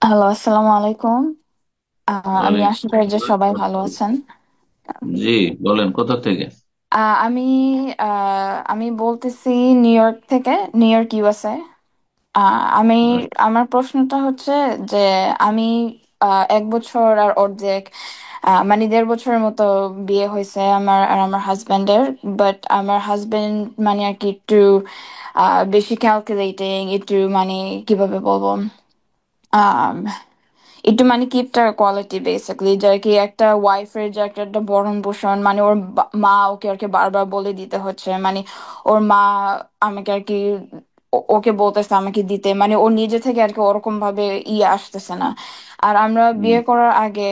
Hello, আসসালামু আলাইকুম। আমি ওয়ালাইকুম আশা করি যে সবাই ভালো আসসালাম। আছেন। জি, বলেন কোথা থেকে? আমি আমি বলতেছি নিউ ইয়র্ক থেকে, নিউ ইয়র্ক ইউএসএ। আমি আমার প্রশ্নটা হচ্ছে যে আমি 1 বছর আর অর্ধেক, মানে 1.5 বছরের মতো বিয়ে হয়েছে আমার আর আমার হাজবেন্ডের। বাট আমার হাজবেন্ড মানে আর কি একটু বেশি ক্যালকুলেটিং, একটু মানে কিভাবে বলবো, একটু মানে কিপটার কোয়ালিটি বেসিক্যালি, যে আর কি একটা ওয়াইফের যে একটা ভরণ পোষণ, মানে ওর মা ওকে আর কি বারবার বলে দিতে হচ্ছে, মানে ওর মা আমাকে আর কি ওকে বলতেছে আমাকে দিতে, মানে ও নিজে থেকে আর কি ওরকম ভাবে আসতেছে না। আর আমরা হুম, বিয়ে করার আগে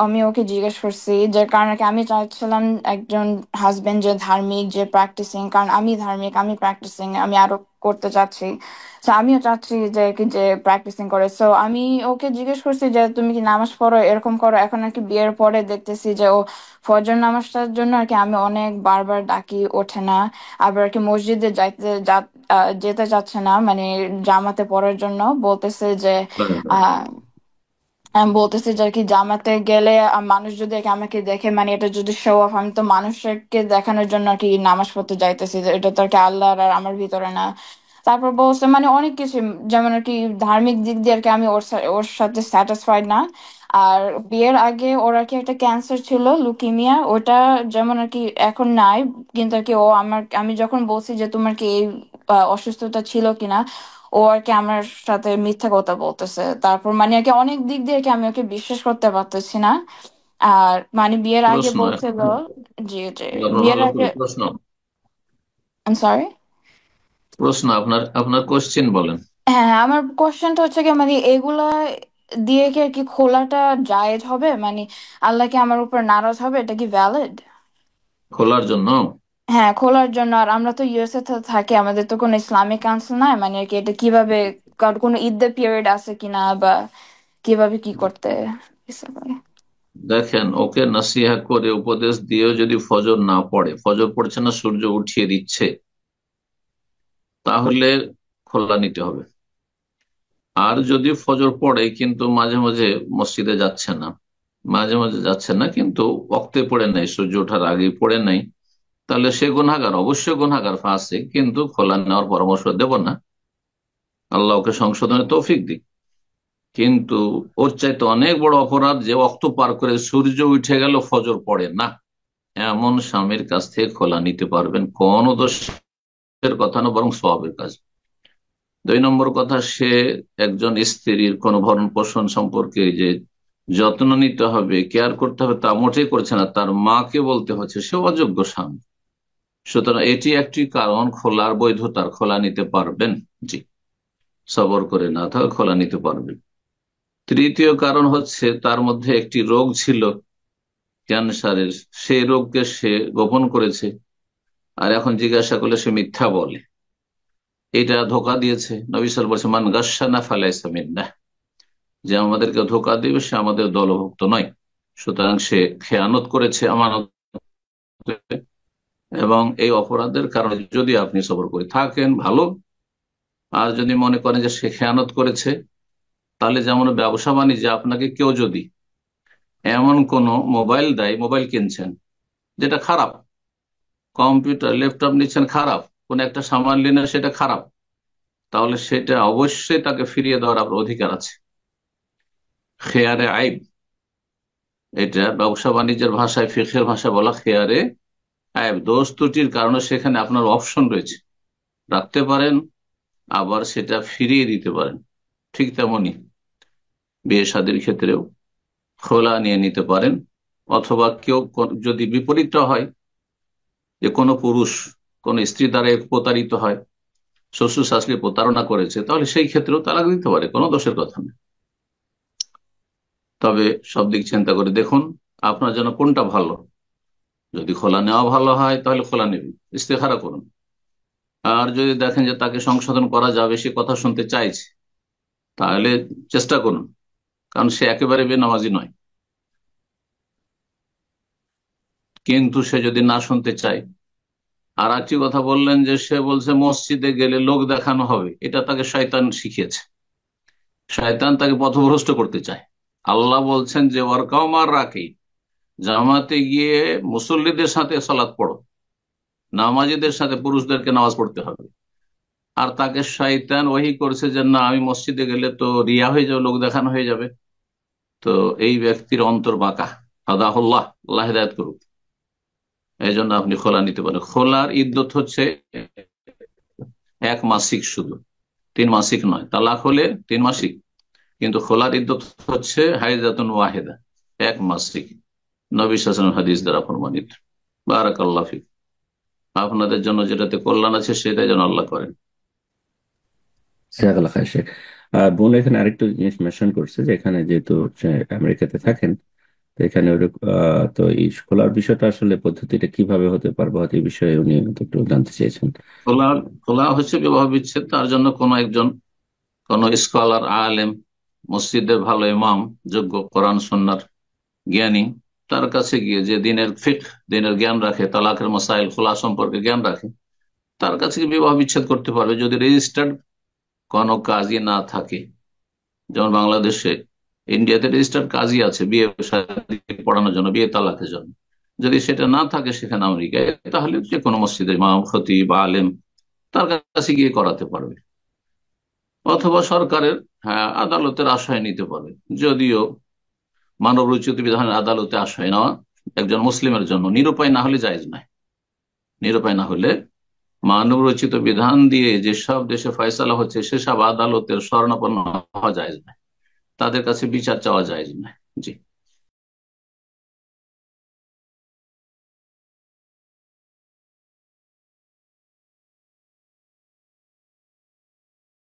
আমি ওকে জিজ্ঞেস করছি যে, কারণ আর কি আমি চাচ্ছিলাম একজন হাজবেন্ড যে ধার্মিক, যে প্র্যাকটিসিং, কারণ আমি ধার্মিক, আমি প্র্যাকটিসিং, আমি আরো করতে চাচ্ছি। তো আমিও চাচ্ছি যে কি যে প্র্যাকটিসিং করে। সো আমি ওকে জিজ্ঞেস করছি যে তুমি কি নামাজ পড়ো, এরকম করো। এখন আর কি বিয়ের পরে দেখতেছি যে ও ফজর নামাজটার জন্য আর কি আমি অনেক বারবার ডাকি, ওঠে না। আবার আর কি মসজিদে যেতে চাচ্ছে না, মানে জামাতে পড়ার জন্য বলতেছে যে বলেন। আমি বলতেছি যে আর কি জামাতে গেলে মানুষ যদি আর কি আমাকে দেখে, মানে এটা যদি শো অফ, আমি তো মানুষকে দেখানোর জন্য আর কি নামাজ পড়তে যাইতেছি, যে এটা তো আর কি আল্লাহর আর আমার ভিতরে না। তারপর বলছে মানে অনেক কিছু, যেমন আর কি ধার্মিক দিক দিয়ে আর কি আমি ওর সাথে স্যাটিসফাইড না। আর বিয়ের আগে ওর আর কি একটা ক্যান্সার ছিল, লুকিমিয়া, ওটা যেমন আর কি এখন নাই। কিন্তু আর কি আমি যখন বলছি যে তোমার কি এই অসুস্থতা ছিল কিনা, ও আর কি আমার সাথে মিথ্যা কথা বলতেছে। তারপর মানে আর কি অনেক দিক দিয়ে আর কি আমি ওকে বিশ্বাস করতে পারতেছি না। আর মানে বিয়ের আগে প্রশ্ন বলছিল, জি জি, আপনার বিয়ের ভালো আগে, করে প্রশ্ন। সরি। প্রশ্ন আপনার আপনার কোশ্চেন বলেন। হ্যাঁ হ্যাঁ, আমার কোশ্চেনটা হচ্ছে কি, মানে এগুলা দিয়ে কি আর কি খোলাটা জায়েজ হবে, মানে আল্লাহ কি আমার উপর নারাজ হবে, এটা কি ভ্যালিড? খোলার জন্য? হ্যাঁ, খোলার জন্য। আর আমরা তো ইউএসএ তে থাকি, আমাদের তো কোনো ইসলামিক কাউন্সিল নাই, মানে আর কি এটা কিভাবে, কার কোনো ঈদের পিরিয়ড আছে কিনা, বা কিভাবে কি করতে ইচ্ছা করে। দেখেন, ওকে নসিহত করে উপদেশ দিয়েও যদি ফজর না পড়ে, ফজর পড়ছে না, সূর্য উঠিয়ে দিচ্ছে, তাহলে খোলা নিতে হবে। আর যদি ফজর পড়ে কিন্তু মাঝে মাঝে মসজিদে যাচ্ছে না, মাঝে মাঝে যাচ্ছে না কিন্তু ওক্তে পড়ে নাই, সূর্য ওঠার আগেই পড়ে নাই, তাহলে সে গুনাহগার, অবশ্যই গুনাহগার, ফাসিক, কিন্তু খোলা নেওয়ার পরামর্শ দেব না। আল্লাহ ওকে সংশোধনের তৌফিক দিক। কিন্তু ওর চাইতে অনেক বড় অপরাধ যে অক্ত পার করে সূর্য উঠে গেল, ফজর পড়ে না, এমন স্বামীর কাছ থেকে খোলা নিতে পারবেন, কোন দোষের কথা না, বরং সওয়াবের কাজ। 2 নম্বর কথা, সে একজন স্ত্রীর কোন ভরণ পোষণ সম্পর্কে যে যত্ন নিতে হবে, কেয়ার করতে হবে, তা মোটেই করছে না, তার মাকে বলতে হচ্ছে, সে অযোগ্য স্বামী। সুতরাং এটি একটি কারণ খোলার বৈধতার, খোলা নিতে পারবেন। জি, সবর করে না থাকে খোলা নিতে পারবেন। তৃতীয় কারণ হচ্ছে, তার মধ্যে একটি রোগ ছিল, ক্যান্সারের, সেই রোগকে সে গোপন করেছে, আর এখন জিজ্ঞাসা করলে সে মিথ্যা বলে। এটা ধোঁকা দিয়েছে। নবী সাল বলছে, মান গাশানা ফালাইসা মিন্নাহ, যে আমাদেরকে ধোঁকা দিবে সে আমাদের দলভুক্ত নয়। সুতরাং সে খেয়ানত করেছে আমানত। এবং এই অপরাধের কারণে যদি আপনি সবর করে থাকেন, ভালো। আর যদি মনে করেন যে সে খেয়ানত করেছে, তাহলে যেমন ব্যবসা বাণিজ্যে আপনাকে কেউ যদি এমন কোন মোবাইল দেয়, মোবাইল কিনছেন যেটা খারাপ, কম্পিউটার ল্যাপটপ নিচ্ছেন খারাপ, কোন একটা সামান নিলেন সেটা খারাপ, তাহলে সেটা অবশ্যই তাকে ফিরিয়ে দেওয়ার আপনার অধিকার আছে। খেয়ারে আইব, এটা ব্যবসা বাণিজ্যের ভাষায়, ফিকহের ভাষায় বলা খেয়ারে আইব, দোষ ত্রুটির কারণে সেখানে আপনার অপশন রয়েছে, রাখতে পারেন, আবার সেটা ফিরিয়ে দিতে পারেন। ঠিক তেমনি বিয়ে শাদীর ক্ষেত্রেও খোলা নিয়ে নিতে পারেন। অথবা কেউ যদি বিপরীতটা হয়, যে কোনো পুরুষ কোন স্ত্রী দ্বারা প্রতারিত হয়, শ্বশুর শাশুড়ি প্রতারণা করেছে, তাহলে সেই ক্ষেত্রেও তালাক দিতে পারে, কোনো দোষের কথা নেই। তবে সব দিক চিন্তা করে দেখুন আপনার জন্য কোনটা ভালো। যদি খোলা নেওয়া ভালো হয় তাহলে খোলা নেবেন, ইস্তেখারা করুন। আর যদি দেখেন যে তাকে সংশোধন করা যাবে, সে কথা শুনতে চাইছে, তাহলে চেষ্টা করুন, কারণ সে একেবারে বেনামাজি নয়। কিন্তু সে যদি না শুনতে চায়, আর একটি কথা বললেন যে সে বলছে মসজিদে গেলে লোক দেখানো হবে, এটা তাকে শয়তান শিখিয়েছে। শয়তান তাকে পথভ্রষ্ট করতে চায়। আল্লাহ বলছেন যে ওয়ারকাও মার রাকি, জামাতে গিয়ে মুসল্লিদের সাথে সালাত পড়ো, নামাজীদের সাথে পুরুষদেরকে নামাজ পড়তে হবে। আর তাকে শয়তান ওহী করছে যে না, আমি মসজিদে গেলে তো রিয়া হয়ে যাবে, লোক দেখানো হয়ে যাবে। তো এই ব্যক্তির অন্তর বাঁকা। আদাহুল্লাহ, আল্লাহ হিদায়াত করুক। এই জন্য আপনি খোলা নিতে পারেন। খোলার ইদ্যত হচ্ছে 1 মাসিক শুধু, 3 মাসিক নয়। তালাক হলে 3 মাসিক, কিন্তু খোলার ইদ্যত হচ্ছে হাইজাতুন ওয়াহেদা, 1 মাসিক। নবী সাল্লাল্লাহু আলাইহি ওয়াসাল্লাম হাদিস দ্বারা প্রমাণিত। বারাকাল্লাহ ফিক। আপনাদের জন্য যেটাতে কল্যাণ আছে সেটাই যেন আল্লাহ করেন। জাযাকাল্লাহ খাইর শেখ। বোন এখানে আরেকটু জিনিস মেনশন করছে যে এখানে যেহেতু সে আমেরিকাতে থাকেন, তো এখানে তো এই খোলার বিষয়টা আসলে পদ্ধতিটা কিভাবে হতে পারবে, হয়তো এই বিষয়ে উনি হয়তো একটু জানতে চেয়েছেন। খোলা, খোলা হচ্ছে বিবাহ বিচ্ছেদ। তার জন্য কোনো একজন, কোন স্কলার, আলেম, মসজিদের ভালো ইমাম, যোগ্য কোরআন সুন্নাহর জ্ঞানী, তার কাছে গিয়ে, যে দিনের ফিকহ, দিনের জ্ঞান রাখে, তালাকের মাসাইল, খোলা সম্পর্কে জ্ঞান রাখে, তার কাছে গিয়ে বিবাহ বিচ্ছেদ করতে পারবে। যদি রেজিস্টার্ড কোনো কাজী না থাকে, যেমন বাংলাদেশে, ইন্ডিয়াতে রেজিস্টার্ড কাজী আছে বিয়ে শাদী পড়ানোর জন্য, বিয়ে তালাকের জন্য। যদি সেটা না থাকে সেখানে আমেরিকায়, তাহলে যে কোনো মসজিদের ইমাম, খতিব, আলেম, তার কাছে গিয়ে করাতে পারবে। অথবা সরকারের, হ্যাঁ, আদালতের আশ্রয় নিতে পারবে। যদিও মানব রচিত বিধানের আদালতে আশ্রয় নেওয়া একজন মুসলিমের জন্য নিরুপায় না হলে জায়েজ নয়। নিরুপায় না হলে মানব রচিত বিধান দিয়ে যেসব দেশে ফয়সালা হচ্ছে সেসব আদালতের শরণাপন্ন হওয়া জায়েজ নয়, তাদের কাছে বিচার চাওয়া জায়েজ নয়। জি।